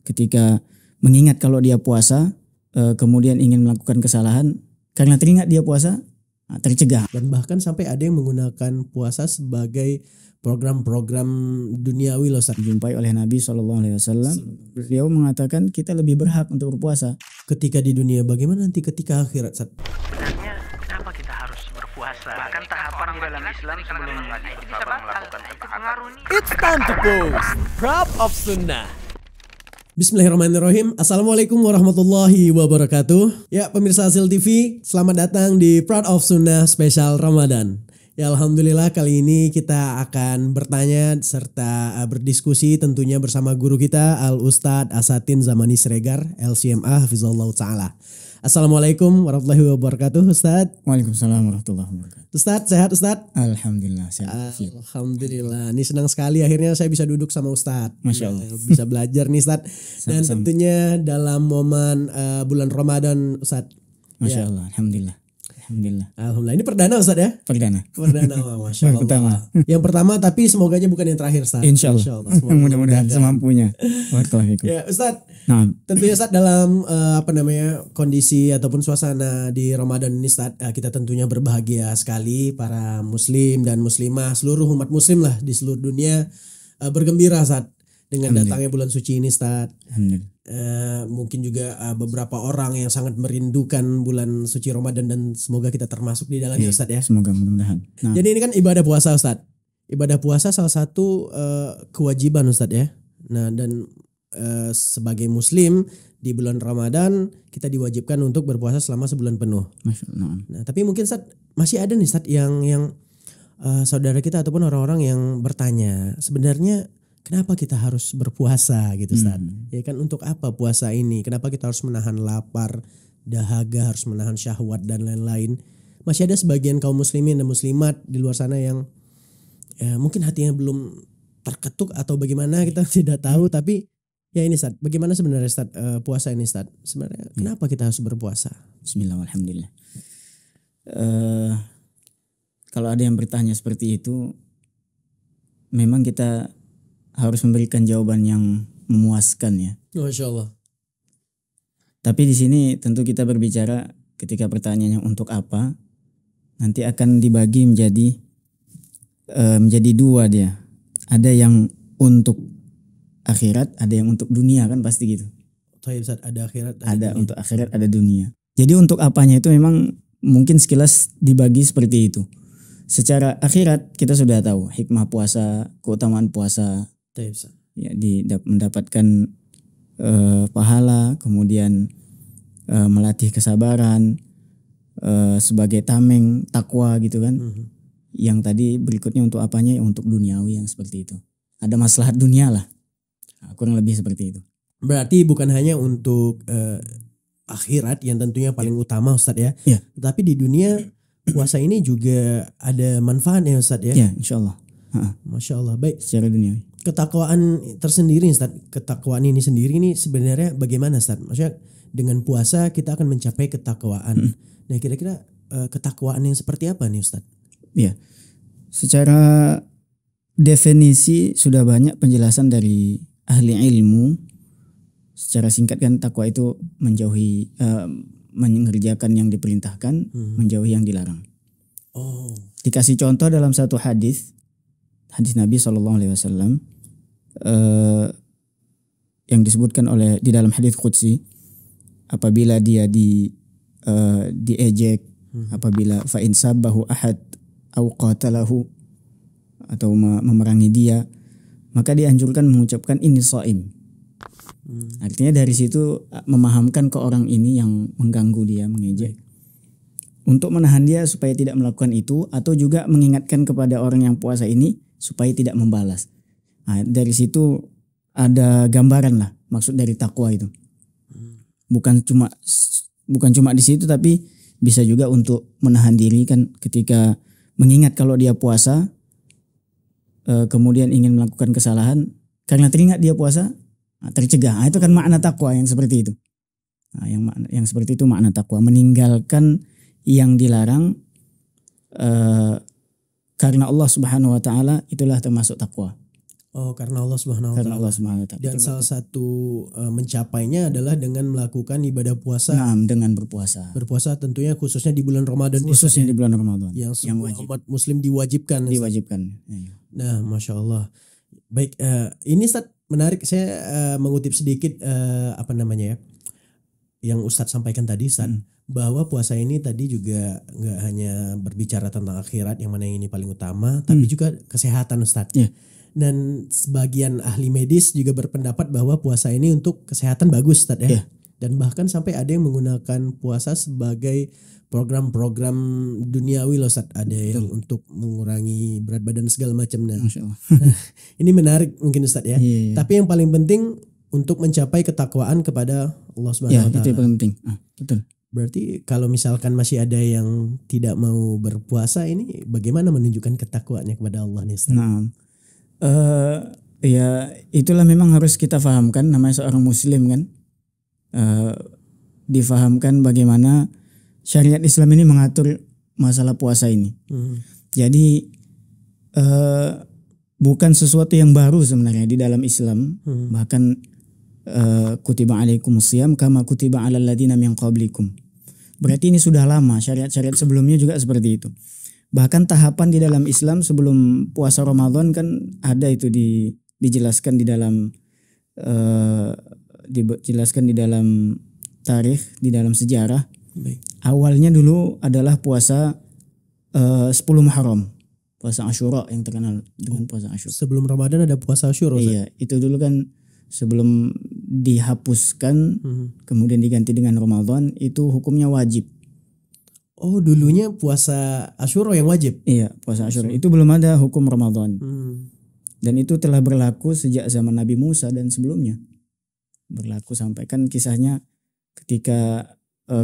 ketika mengingat kalau dia puasa, kemudian ingin melakukan kesalahan, karena teringat dia puasa, tercegah. Dan bahkan sampai ada yang menggunakan puasa sebagai program-program duniawi loh Ustaz. Dijumpai oleh Nabi SAW, beliau mengatakan kita lebih berhak untuk berpuasa ketika di dunia, bagaimana nanti ketika akhirat Ustaz? Sebenarnya kenapa kita harus berpuasa? Bahkan tahapan di dalam Islam sebelum bisa melakukan pengaruh ini. It's time to post Proud of Sunnah. Bismillahirrahmanirrahim. Assalamualaikum warahmatullahi wabarakatuh. Ya pemirsa Hasil TV, selamat datang di Proud of Sunnah spesial Ramadan. Ya alhamdulillah kali ini kita akan bertanya serta berdiskusi tentunya bersama guru kita Al Ustadz Asatin Zamani Siregar LCMA Hafizallahu Ta'ala. Assalamualaikum warahmatullahi wabarakatuh Ustadz. Waalaikumsalam warahmatullahi wabarakatuh. Ustadz sehat Ustadz? Alhamdulillah sehat. Alhamdulillah. Ini senang sekali akhirnya saya bisa duduk sama Ustadz. Masya Allah. Bisa belajar nih Ustadz. Dan tentunya dalam momen bulan Ramadan Ustadz. Masya Allah. Alhamdulillah. Alhamdulillah. Ini perdana Ustadz ya? Perdana. Masya Allah. Pertama. Yang pertama tapi semoganya bukan yang terakhir Ustadz. Insya Allah. Mudah-mudahan semampunya. Ya Ustadz. Nah. Tentunya Ustadz dalam kondisi ataupun suasana di Ramadan ini Ustadz, kita tentunya berbahagia sekali para muslim dan muslimah, seluruh umat muslim lah di seluruh dunia bergembira Ustadz dengan datangnya bulan suci ini Ustadz. Mungkin juga beberapa orang yang sangat merindukan bulan suci Ramadan dan semoga kita termasuk di dalamnya Ustadz ya. Semoga mudah-mudahan. Nah. Jadi ini kan ibadah puasa Ustadz. Ibadah puasa salah satu kewajiban Ustadz ya. Nah dan sebagai muslim di bulan Ramadan kita diwajibkan untuk berpuasa selama sebulan penuh. Nah tapi mungkin Ustadz masih ada nih Ustadz yang saudara kita ataupun orang-orang yang bertanya sebenarnya kenapa kita harus berpuasa gitu Ustadz? Ya kan untuk apa puasa ini? Kenapa kita harus menahan lapar, dahaga, harus menahan syahwat dan lain-lain? Masih ada sebagian kaum muslimin dan muslimat di luar sana yang ya, mungkin hatinya belum terketuk atau bagaimana kita tidak tahu. Tapi ya ini Ustadz, bagaimana sebenarnya Ustadz puasa ini Ustadz? Sebenarnya kenapa kita harus berpuasa? Bismillahirrahmanirrahim. Kalau ada yang bertanya seperti itu, memang kita harus memberikan jawaban yang memuaskan ya. Masya Allah. Tapi di sini tentu kita berbicara ketika pertanyaannya untuk apa, nanti akan dibagi menjadi dua dia. Ada yang untuk akhirat, ada yang untuk dunia kan pasti gitu. Ada akhirat, ada untuk akhirat, ada dunia. Jadi untuk apanya itu memang mungkin sekilas dibagi seperti itu. Secara akhirat kita sudah tahu hikmah puasa, keutamaan puasa. Ya, mendapatkan pahala, kemudian melatih kesabaran sebagai tameng takwa gitu kan. Yang tadi berikutnya untuk apanya? Ya, untuk duniawi yang seperti itu. Ada maslahat dunia lah, kurang lebih seperti itu. Berarti bukan hanya untuk akhirat yang tentunya paling utama Ustadz ya. Tapi di dunia puasa ini juga ada manfaatnya Ustadz ya. Ya insya Allah. Masya Allah. Baik. Secara duniawi. Ketakwaan tersendiri Ustadz, ketakwaan ini sendiri ini sebenarnya bagaimana Ustadz? Maksudnya dengan puasa kita akan mencapai ketakwaan. Nah kira-kira ketakwaan yang seperti apa nih Ustadz? Ya, secara definisi sudah banyak penjelasan dari ahli ilmu. Secara singkat kan takwa itu menjauhi, mengerjakan yang diperintahkan, menjauhi yang dilarang. Dikasih contoh dalam satu hadis Nabi SAW yang disebutkan oleh di dalam hadis qudsi, apabila dia diejek, apabila fa in sabbahu ahad au qatalahu atau memerangi dia, maka dianjurkan mengucapkan inni shaim. Artinya dari situ memahamkan ke orang ini yang mengganggu dia, mengejek, untuk menahan dia supaya tidak melakukan itu, atau juga mengingatkan kepada orang yang puasa ini supaya tidak membalas. Nah, dari situ ada gambaran lah maksud dari takwa itu. Bukan cuma di situ, tapi bisa juga untuk menahan diri kan ketika mengingat kalau dia puasa, kemudian ingin melakukan kesalahan, karena teringat dia puasa, tercegah. Nah, itu kan makna takwa yang seperti itu. Nah, yang seperti itu makna takwa, meninggalkan yang dilarang karena Allah Subhanahu wa taala, itulah termasuk takwa. Oh, karena Allah Subhanahu wa karena taala. Allah Subhanahu wa taala. Dan salah satu mencapainya adalah dengan melakukan ibadah puasa. Nah, dengan berpuasa. Berpuasa tentunya khususnya di bulan Ramadan Khususnya di bulan Ramadan yang semua wajib. umat muslim diwajibkan. Diwajibkan. Iya. Nah, Masya Allah. Baik, ini Ustaz menarik. Saya mengutip sedikit yang Ustaz sampaikan tadi, Ustaz, bahwa puasa ini tadi juga nggak hanya berbicara tentang akhirat yang mana yang ini paling utama, tapi juga kesehatan, Ustaz. Iya. Dan sebagian ahli medis juga berpendapat bahwa puasa ini untuk kesehatan bagus, Ustaz ya. Iya. Dan bahkan sampai ada yang menggunakan puasa sebagai program-program duniawi loh, Ustaz. Ada yang untuk mengurangi berat badan segala macam. Nah, Masya Allah. ini menarik mungkin, Ustaz ya. Iya. Tapi yang paling penting untuk mencapai ketakwaan kepada Allah Subhanahu Ya, wa taala. itu yang paling penting. Betul. Berarti kalau misalkan masih ada yang tidak mau berpuasa, ini bagaimana menunjukkan ketakwaannya kepada Allah nih, Ustaz? Nah, ya itulah memang harus kita fahamkan, namanya seorang muslim kan, difahamkan bagaimana syariat Islam ini mengatur masalah puasa ini. Jadi bukan sesuatu yang baru sebenarnya di dalam Islam. Bahkan kutiba alaikumusiyam kama kutiba alal ladina min qablikum. Berarti ini sudah lama, syariat-syariat sebelumnya juga seperti itu. Bahkan tahapan di dalam Islam sebelum puasa Ramadan kan ada itu dijelaskan di dalam dijelaskan di dalam tarikh, di dalam sejarah. Baik. Awalnya dulu adalah puasa 10 Muharram, puasa Asyura yang terkenal dengan puasa Asyura. Sebelum Ramadan ada puasa Asyura, Ustaz? Iya, itu dulu kan sebelum dihapuskan kemudian diganti dengan Ramadan, itu hukumnya wajib. Oh, dulunya puasa Asyura yang wajib? Iya, puasa Asyura. Itu belum ada hukum Ramadan. Dan itu telah berlaku sejak zaman Nabi Musa dan sebelumnya. Berlaku sampai kan kisahnya ketika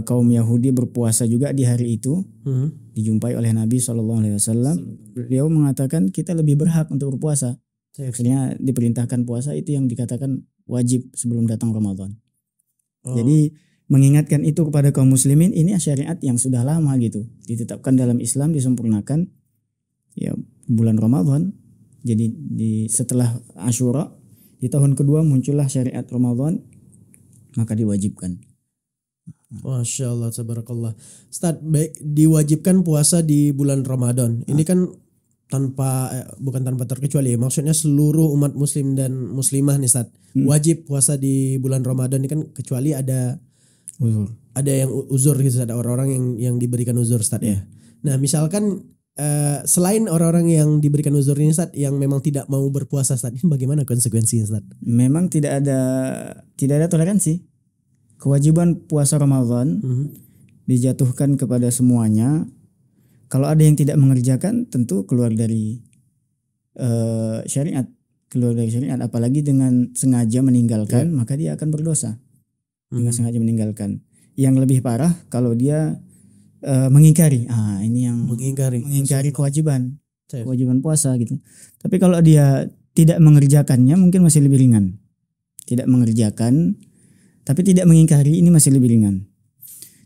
kaum Yahudi berpuasa juga di hari itu, dijumpai oleh Nabi SAW. Beliau mengatakan kita lebih berhak untuk berpuasa. Akhirnya diperintahkan puasa, itu yang dikatakan wajib sebelum datang Ramadan. Jadi mengingatkan itu kepada kaum muslimin, ini syariat yang sudah lama gitu, ditetapkan dalam Islam, disempurnakan ya bulan Ramadan. Jadi setelah Asyura di tahun kedua muncullah syariat Ramadan, maka diwajibkan. Masya Allah, tabarakallah. Ustaz, baik, diwajibkan puasa di bulan Ramadan. Ini kan bukan tanpa terkecuali, maksudnya seluruh umat muslim dan muslimah nih, Ustaz. Wajib puasa di bulan Ramadan ini kan, kecuali ada uzur. Ada yang uzur gitu, ada orang-orang yang diberikan uzur, Ustaz ya. Nah, misalkan selain orang-orang yang diberikan uzur ini, Ustaz, yang memang tidak mau berpuasa, Ustaz, ini bagaimana konsekuensinya, Ustaz? Memang tidak ada toleransi. Kewajiban puasa Ramadan dijatuhkan kepada semuanya. Kalau ada yang tidak mengerjakan, tentu keluar dari syariat, apalagi dengan sengaja meninggalkan, maka dia akan berdosa. Dengan sengaja meninggalkan. Yang lebih parah kalau dia mengingkari. Ini yang mengingkari kewajiban puasa gitu. Tapi kalau dia tidak mengerjakannya, mungkin masih lebih ringan. Tidak mengerjakan tapi tidak mengingkari, ini masih lebih ringan.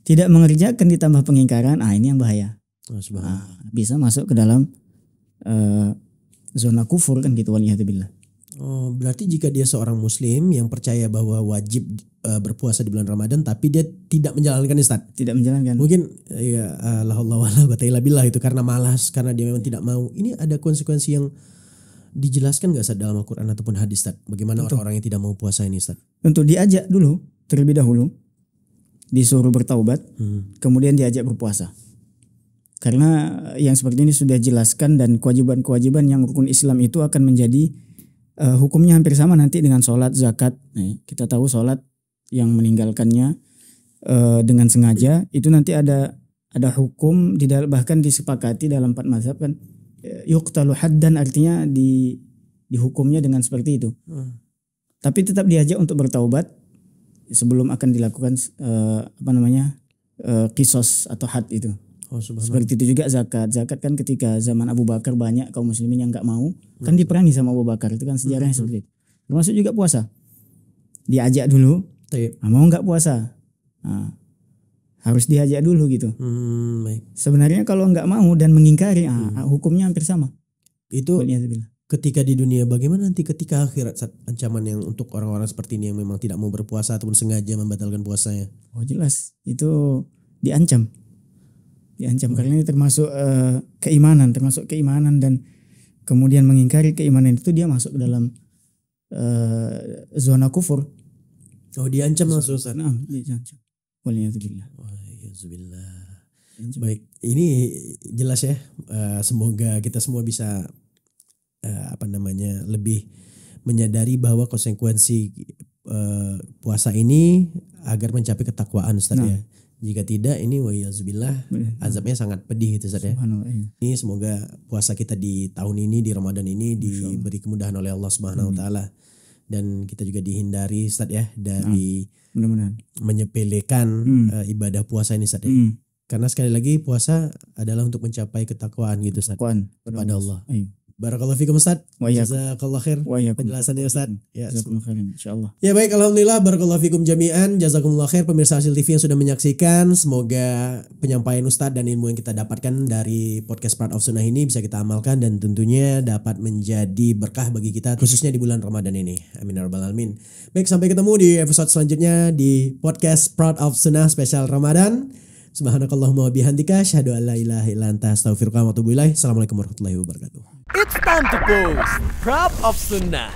Tidak mengerjakan ditambah pengingkaran, ini yang bahaya. Bisa masuk ke dalam zona kufur kan gitu, waliyahzubillah. Oh, berarti jika dia seorang muslim yang percaya bahwa wajib berpuasa di bulan Ramadan, tapi dia tidak menjalankan, Ustaz. Tidak menjalankan. Mungkin ya la haula wala quwata illa billah, itu karena malas, karena dia memang tidak mau. Ini ada konsekuensi yang dijelaskan enggak, Ustaz, dalam Al-Qur'an ataupun hadis, Ustaz? Bagaimana orang-orang yang tidak mau puasa ini, Ustaz? Untuk diajak dulu terlebih dahulu, disuruh bertaubat, kemudian diajak berpuasa. Karena yang seperti ini sudah jelaskan, dan kewajiban-kewajiban yang rukun Islam itu akan menjadi hukumnya hampir sama nanti dengan sholat, zakat. Kita tahu sholat yang meninggalkannya dengan sengaja itu nanti ada hukum bahkan disepakati dalam 4 mazhab kan, yuqtalu haddan, artinya dihukumnya dengan seperti itu. Tapi tetap diajak untuk bertaubat sebelum akan dilakukan qisas atau had itu. Seperti itu juga zakat. Zakat kan ketika zaman Abu Bakar banyak kaum muslimin yang enggak mau, kan diperangi sama Abu Bakar, itu kan sejarahnya seperti itu. Termasuk juga puasa. Diajak dulu, mau enggak puasa? Harus diajak dulu gitu. Baik. Sebenarnya kalau enggak mau dan mengingkari, hukumnya hampir sama. Itu ketika di dunia, bagaimana nanti ketika akhirat, Ustaz? Ancaman yang untuk orang-orang seperti ini yang memang tidak mau berpuasa ataupun sengaja membatalkan puasanya. Oh jelas itu diancam karena ini termasuk keimanan dan kemudian mengingkari keimanan itu dia masuk ke dalam zona kufur. Oh, diancam langsung, Ustaz. Nah, diancam. Waliyadzubillah. Baik, ini jelas ya. Semoga kita semua bisa lebih menyadari bahwa konsekuensi puasa ini agar mencapai ketakwaan, Ustaz ya. Jika tidak, ini waliyadzubillah azabnya sangat pedih itu, Ustaz ya. Ini semoga puasa kita di tahun ini, di Ramadan ini diberi kemudahan oleh Allah Subhanahu wa taala. Dan kita juga dihindari, Ustaz ya, dari menyepelekan ibadah puasa ini, Ustaz ya. Karena sekali lagi puasa adalah untuk mencapai ketakwaan gitu, Ustaz, kepada Allah. Barakallahu fikum, Ustaz. Jazakallahu khair penjelasannya, Ustaz. Ya, insyaallah. Ya baik, alhamdulillah, barakallahu fikum jami'an. Jazakumullah khair pemirsa Hasil TV yang sudah menyaksikan. Semoga penyampaian Ustaz dan ilmu yang kita dapatkan dari podcast Part of Sunnah ini bisa kita amalkan dan tentunya dapat menjadi berkah bagi kita khususnya di bulan Ramadan ini. Amin ya rabbal alamin. Baik, sampai ketemu di episode selanjutnya di podcast Part of Sunnah spesial Ramadan. Subhanakallahumma wa bihamdika asyhadu an la ilaha illa anta astaghfiruka wa atubu ilaik. Assalamualaikum warahmatullahi wabarakatuh. It's time to post Prop of Sunnah.